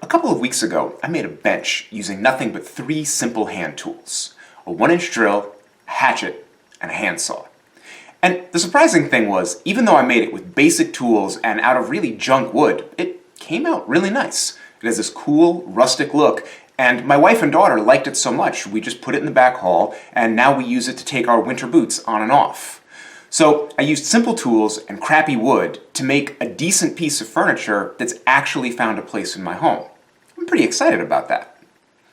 A couple of weeks ago, I made a bench using nothing but 3 simple hand tools: a 1-inch drill, a hatchet, and a handsaw. And the surprising thing was, even though I made it with basic tools and out of really junk wood, it came out really nice. It has this cool, rustic look, and my wife and daughter liked it so much, we just put it in the back hall, and now we use it to take our winter boots on and off. So I used simple tools and crappy wood to make a decent piece of furniture that's actually found a place in my home. I'm pretty excited about that.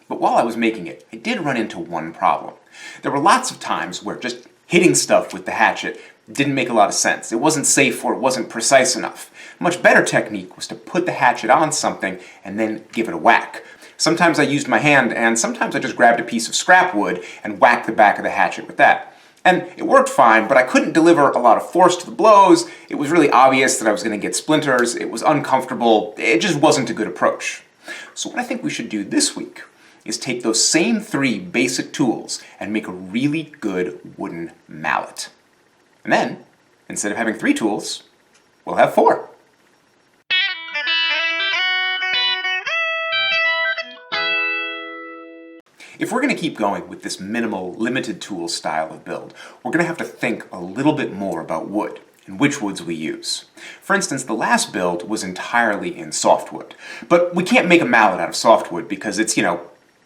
But while I was making it, I did run into one problem. There were lots of times where just hitting stuff with the hatchet didn't make a lot of sense. It wasn't safe or it wasn't precise enough. A much better technique was to put the hatchet on something and then give it a whack. Sometimes I used my hand, and sometimes I just grabbed a piece of scrap wood and whacked the back of the hatchet with that. And it worked fine, but I couldn't deliver a lot of force to the blows. It was really obvious that I was going to get splinters. It was uncomfortable. It just wasn't a good approach. So what I think we should do this week is take those same 3 basic tools and make a really good wooden mallet. And then, instead of having 3 tools, we'll have 4. If we're going to keep going with this minimal, limited tool style of build, we're going to have to think a little bit more about wood and which woods we use. For instance, the last build was entirely in softwood, but we can't make a mallet out of softwood because it's,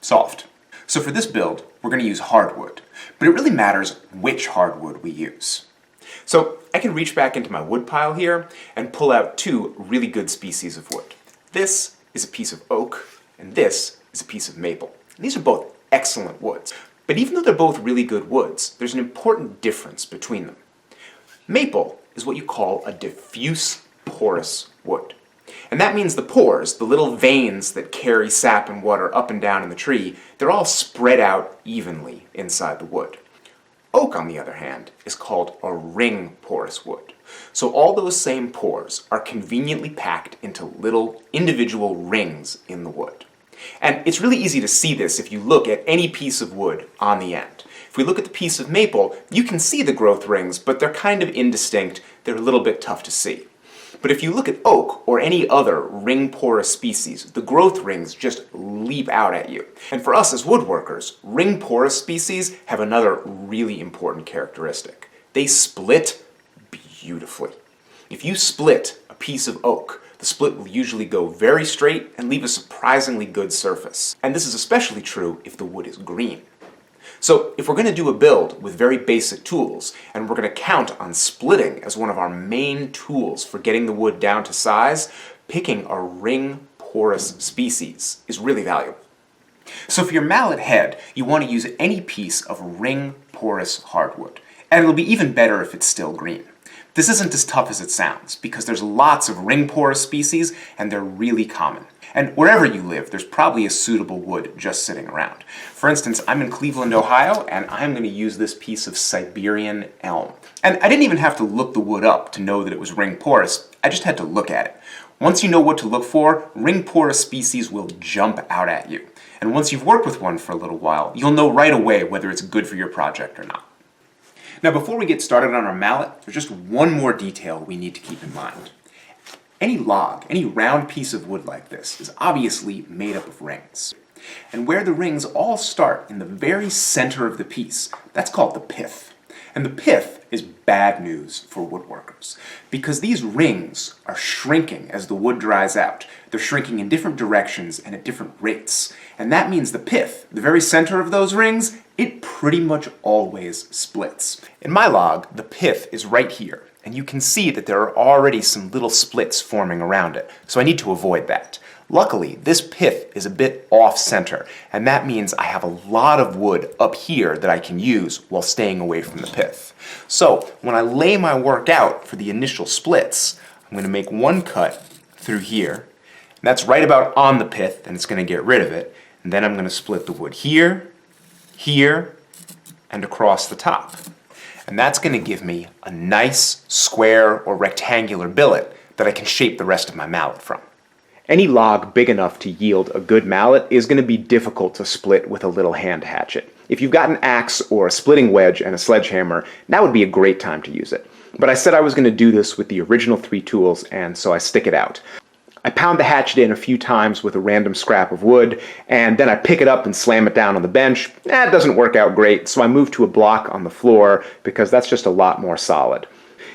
soft. So for this build, we're going to use hardwood, but it really matters which hardwood we use. So I can reach back into my wood pile here and pull out 2 really good species of wood. This is a piece of oak, and this is a piece of maple. And these are both excellent woods. But even though they're both really good woods, there's an important difference between them. Maple is what you call a diffuse porous wood. And that means the pores, the little veins that carry sap and water up and down in the tree, they're all spread out evenly inside the wood. Oak, on the other hand, is called a ring porous wood. So all those same pores are conveniently packed into little individual rings in the wood. And it's really easy to see this if you look at any piece of wood on the end. If we look at the piece of maple, you can see the growth rings, but they're kind of indistinct. They're a little bit tough to see. But if you look at oak or any other ring porous species, the growth rings just leap out at you. And for us as woodworkers, ring porous species have another really important characteristic. They split beautifully. If you split a piece of oak, the split will usually go very straight and leave a surprisingly good surface. And this is especially true if the wood is green. So if we're going to do a build with very basic tools, and we're going to count on splitting as one of our main tools for getting the wood down to size, picking a ring porous species is really valuable. So for your mallet head, you want to use any piece of ring porous hardwood. And it'll be even better if it's still green. This isn't as tough as it sounds, because there's lots of ring porous species, and they're really common. And wherever you live, there's probably a suitable wood just sitting around. For instance, I'm in Cleveland, Ohio, and I'm going to use this piece of Siberian elm. And I didn't even have to look the wood up to know that it was ring porous. I just had to look at it. Once you know what to look for, ring porous species will jump out at you. And once you've worked with one for a little while, you'll know right away whether it's good for your project or not. Now, before we get started on our mallet, there's just one more detail we need to keep in mind. Any log, any round piece of wood like this, is obviously made up of rings. And where the rings all start in the very center of the piece, that's called the pith. And the pith is bad news for woodworkers, because these rings are shrinking as the wood dries out. They're shrinking in different directions and at different rates. And that means the pith, the very center of those rings, it pretty much always splits. In my log, the pith is right here, and you can see that there are already some little splits forming around it, so I need to avoid that. Luckily, this pith is a bit off-center, and that means I have a lot of wood up here that I can use while staying away from the pith. So, when I lay my work out for the initial splits, I'm going to make one cut through here, and that's right about on the pith, and it's going to get rid of it, and then I'm going to split the wood here, here, and across the top. And that's going to give me a nice square or rectangular billet that I can shape the rest of my mallet from. Any log big enough to yield a good mallet is going to be difficult to split with a little hand hatchet. If you've got an axe or a splitting wedge and a sledgehammer, now would be a great time to use it. But I said I was going to do this with the original 3 tools, and so I stick it out. I pound the hatchet in a few times with a random scrap of wood, and then I pick it up and slam it down on the bench. It doesn't work out great, so I move to a block on the floor because that's just a lot more solid.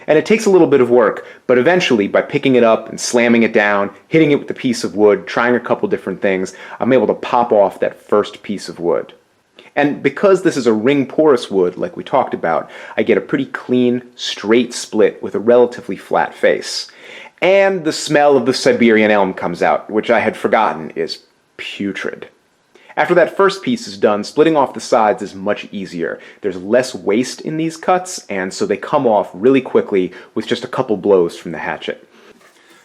And it takes a little bit of work, but eventually, by picking it up and slamming it down, hitting it with a piece of wood, trying a couple different things, I'm able to pop off that first piece of wood. And because this is a ring porous wood, like we talked about, I get a pretty clean, straight split with a relatively flat face. And the smell of the Siberian elm comes out, which I had forgotten is putrid. After that first piece is done, splitting off the sides is much easier. There's less waste in these cuts, and so they come off really quickly with just a couple blows from the hatchet.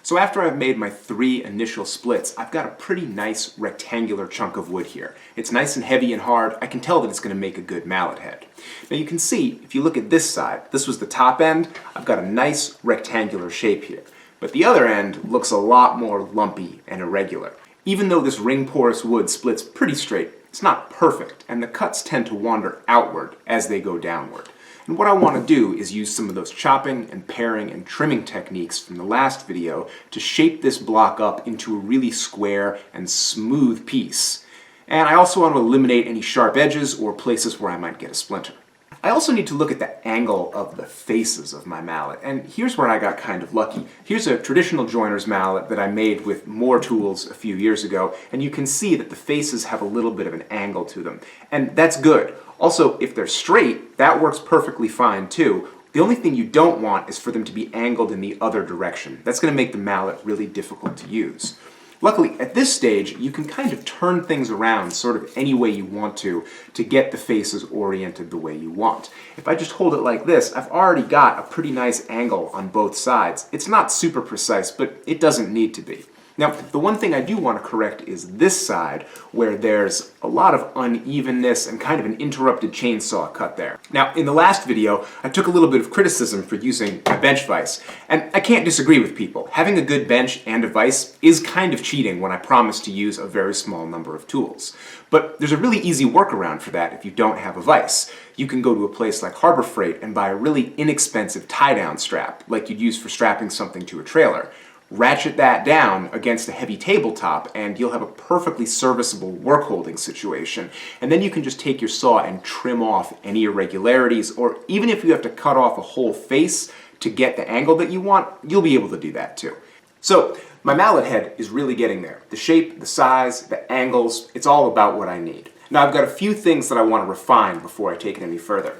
So after I've made my 3 initial splits, I've got a pretty nice rectangular chunk of wood here. It's nice and heavy and hard. I can tell that it's going to make a good mallet head. Now you can see, if you look at this side, this was the top end, I've got a nice rectangular shape here. But the other end looks a lot more lumpy and irregular. Even though this ring porous wood splits pretty straight, it's not perfect, and the cuts tend to wander outward as they go downward. And what I want to do is use some of those chopping and paring and trimming techniques from the last video to shape this block up into a really square and smooth piece. And I also want to eliminate any sharp edges or places where I might get a splinter. I also need to look at the angle of the faces of my mallet, and here's where I got kind of lucky. Here's a traditional joiner's mallet that I made with more tools a few years ago, and you can see that the faces have a little bit of an angle to them, and that's good. Also, if they're straight, that works perfectly fine too. The only thing you don't want is for them to be angled in the other direction. That's going to make the mallet really difficult to use. Luckily, at this stage, you can kind of turn things around sort of any way you want to get the faces oriented the way you want. If I just hold it like this, I've already got a pretty nice angle on both sides. It's not super precise, but it doesn't need to be. Now, the one thing I do want to correct is this side, where there's a lot of unevenness and kind of an interrupted chainsaw cut there. Now, in the last video, I took a little bit of criticism for using a bench vise, and I can't disagree with people. Having a good bench and a vise is kind of cheating when I promise to use a very small number of tools. But there's a really easy workaround for that if you don't have a vise. You can go to a place like Harbor Freight and buy a really inexpensive tie-down strap, like you'd use for strapping something to a trailer. Ratchet that down against a heavy tabletop and you'll have a perfectly serviceable work holding situation. And then you can just take your saw and trim off any irregularities, or even if you have to cut off a whole face to get the angle that you want, you'll be able to do that too. So my mallet head is really getting there. The shape, the size, the angles, it's all about what I need. Now I've got a few things that I want to refine before I take it any further.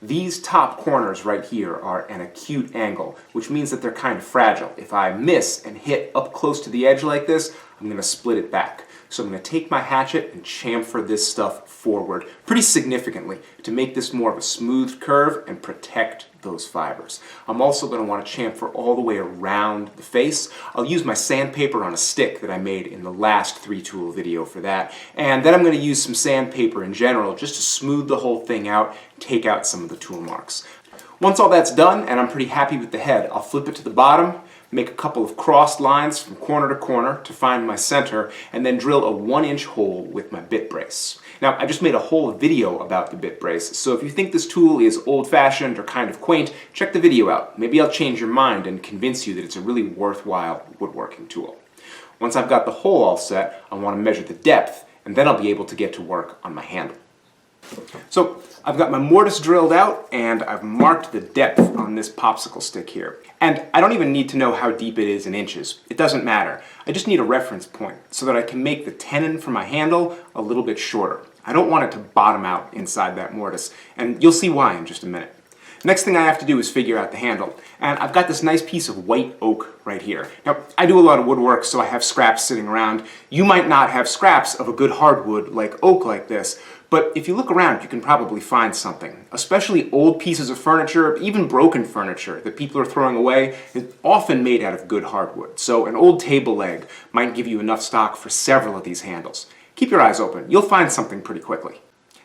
These top corners right here are an acute angle, which means that they're kind of fragile. If I miss and hit up close to the edge like this, I'm going to split it back. So I'm going to take my hatchet and chamfer this stuff forward pretty significantly to make this more of a smooth curve and protect those fibers. I'm also going to want to chamfer all the way around the face. I'll use my sandpaper on a stick that I made in the last 3-tool video for that. And then I'm going to use some sandpaper in general just to smooth the whole thing out, take out some of the tool marks. Once all that's done and I'm pretty happy with the head, I'll flip it to the bottom, make a couple of crossed lines from corner to corner to find my center, and then drill a 1-inch hole with my bit brace. Now, I just made a whole video about the bit brace, so if you think this tool is old-fashioned or kind of quaint, check the video out. Maybe I'll change your mind and convince you that it's a really worthwhile woodworking tool. Once I've got the hole all set, I want to measure the depth, and then I'll be able to get to work on my handle. So I've got my mortise drilled out and I've marked the depth on this popsicle stick here. And I don't even need to know how deep it is in inches. It doesn't matter. I just need a reference point so that I can make the tenon for my handle a little bit shorter. I don't want it to bottom out inside that mortise, and you'll see why in just a minute. Next thing I have to do is figure out the handle. And I've got this nice piece of white oak right here. Now, I do a lot of woodwork, so I have scraps sitting around. You might not have scraps of a good hardwood like oak like this, but if you look around, you can probably find something. Especially old pieces of furniture, even broken furniture that people are throwing away, is often made out of good hardwood. So an old table leg might give you enough stock for several of these handles. Keep your eyes open. You'll find something pretty quickly.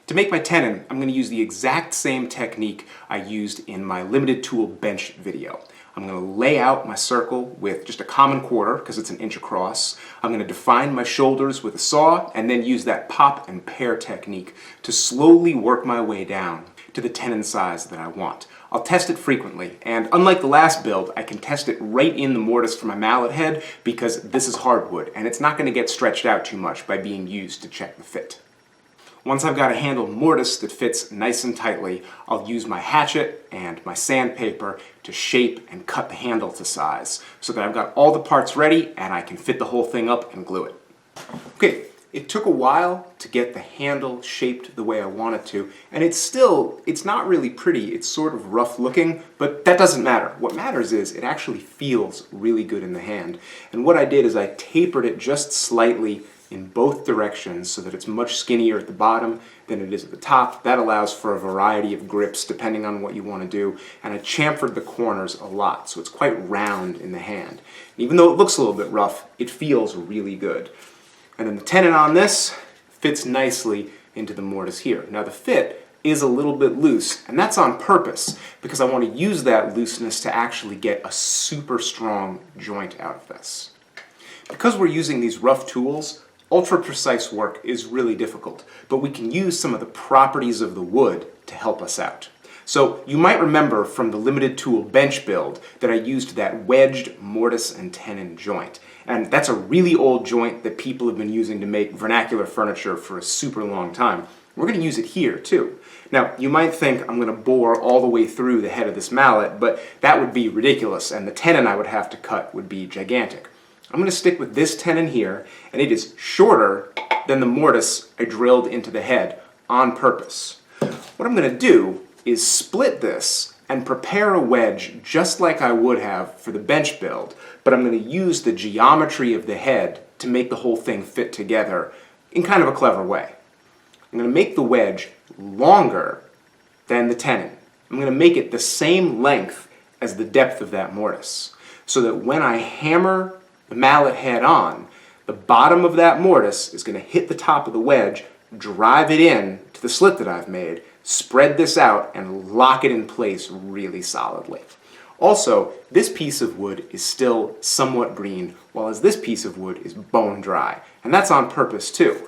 To make my tenon, I'm going to use the exact same technique I used in my limited tool bench video. I'm going to lay out my circle with just a common quarter because it's 1 inch across. I'm going to define my shoulders with a saw and then use that pop and pare technique to slowly work my way down to the tenon size that I want. I'll test it frequently, and unlike the last build, I can test it right in the mortise for my mallet head because this is hardwood, and it's not going to get stretched out too much by being used to check the fit. Once I've got a handled mortise that fits nice and tightly, I'll use my hatchet and my sandpaper to shape and cut the handle to size so that I've got all the parts ready and I can fit the whole thing up and glue it. Okay, it took a while to get the handle shaped the way I want it to, and it's not really pretty. It's sort of rough looking, but that doesn't matter. What matters is it actually feels really good in the hand. And what I did is I tapered it just slightly in both directions so that it's much skinnier at the bottom than it is at the top. That allows for a variety of grips depending on what you want to do. And I chamfered the corners a lot, so it's quite round in the hand. Even though it looks a little bit rough, it feels really good. And then the tenon on this fits nicely into the mortise here. Now the fit is a little bit loose, and that's on purpose because I want to use that looseness to actually get a super strong joint out of this. Because we're using these rough tools, ultra precise work is really difficult, but we can use some of the properties of the wood to help us out. So you might remember from the limited tool bench build that I used that wedged mortise and tenon joint. And that's a really old joint that people have been using to make vernacular furniture for a super long time. We're going to use it here too. Now, you might think I'm going to bore all the way through the head of this mallet, but that would be ridiculous, and the tenon I would have to cut would be gigantic. I'm going to stick with this tenon here, and it is shorter than the mortise I drilled into the head on purpose. What I'm going to do is split this and prepare a wedge just like I would have for the bench build, but I'm going to use the geometry of the head to make the whole thing fit together in kind of a clever way. I'm going to make the wedge longer than the tenon. I'm going to make it the same length as the depth of that mortise, so that when I hammer the mallet head on, the bottom of that mortise is going to hit the top of the wedge, drive it in to the slit that I've made, spread this out, and lock it in place really solidly. Also, this piece of wood is still somewhat green, while this piece of wood is bone dry, and that's on purpose too.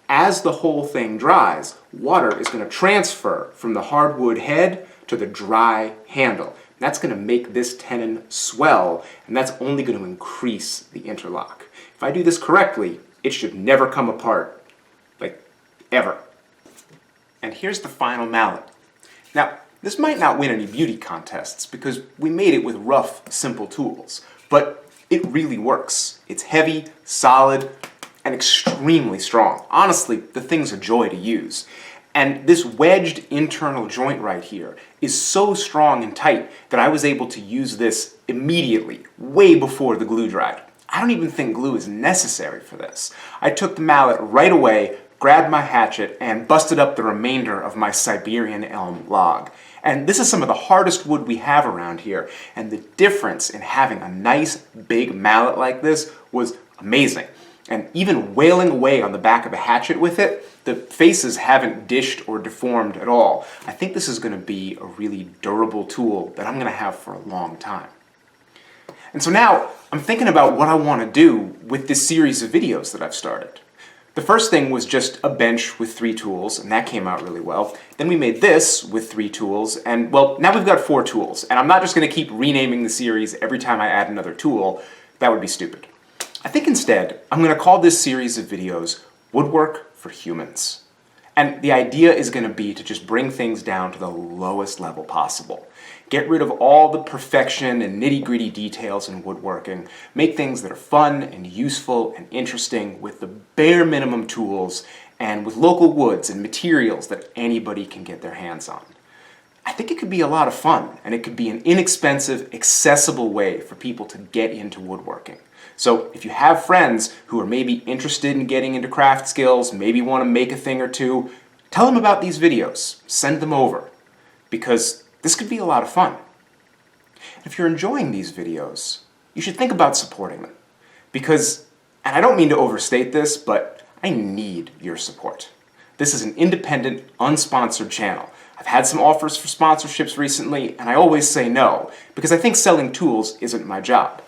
As the whole thing dries, water is going to transfer from the hardwood head to the dry handle. That's going to make this tenon swell, and that's only going to increase the interlock. If I do this correctly, it should never come apart, like ever. And here's the final mallet. Now, this might not win any beauty contests because we made it with rough, simple tools, but it really works. It's heavy, solid, and extremely strong. Honestly, the thing's a joy to use. And this wedged internal joint right here is so strong and tight that I was able to use this immediately, way before the glue dried. I don't even think glue is necessary for this. I took the mallet right away, grabbed my hatchet, and busted up the remainder of my Siberian elm log. And this is some of the hardest wood we have around here, and the difference in having a nice big mallet like this was amazing. And even wailing away on the back of a hatchet with it, the faces haven't dished or deformed at all. I think this is going to be a really durable tool that I'm going to have for a long time. And so now I'm thinking about what I want to do with this series of videos that I've started. The first thing was just a bench with 3 tools, and that came out really well. Then we made this with 3 tools, and well, now we've got 4 tools. And I'm not just going to keep renaming the series every time I add another tool. That would be stupid. I think instead, I'm going to call this series of videos Woodwork for Humans. And the idea is going to be to just bring things down to the lowest level possible. Get rid of all the perfection and nitty-gritty details in woodworking. Make things that are fun and useful and interesting with the bare minimum tools and with local woods and materials that anybody can get their hands on. I think it could be a lot of fun, and it could be an inexpensive, accessible way for people to get into woodworking. So if you have friends who are maybe interested in getting into craft skills, maybe want to make a thing or two, tell them about these videos. Send them over, because this could be a lot of fun. And if you're enjoying these videos, you should think about supporting them. Because, and I don't mean to overstate this, but I need your support. This is an independent, unsponsored channel. I've had some offers for sponsorships recently, and I always say no, because I think selling tools isn't my job.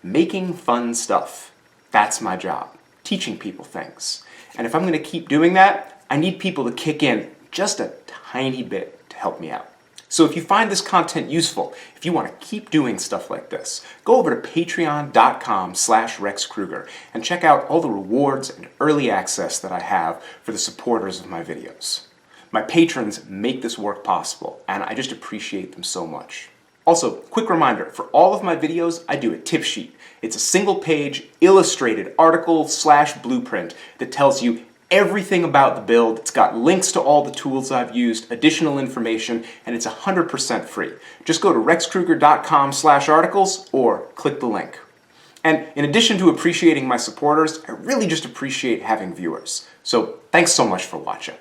Making fun stuff, that's my job. Teaching people things. And if I'm going to keep doing that, I need people to kick in just a tiny bit to help me out. So if you find this content useful, if you want to keep doing stuff like this, go over to patreon.com/RexKruger and check out all the rewards and early access that I have for the supporters of my videos. My patrons make this work possible, and I just appreciate them so much. Also, quick reminder, for all of my videos, I do a tip sheet. It's a single-page, illustrated article/blueprint that tells you everything about the build. It's got links to all the tools I've used, additional information, and it's 100% free. Just go to rexkruger.com/articles or click the link. And in addition to appreciating my supporters, I really just appreciate having viewers. So thanks so much for watching.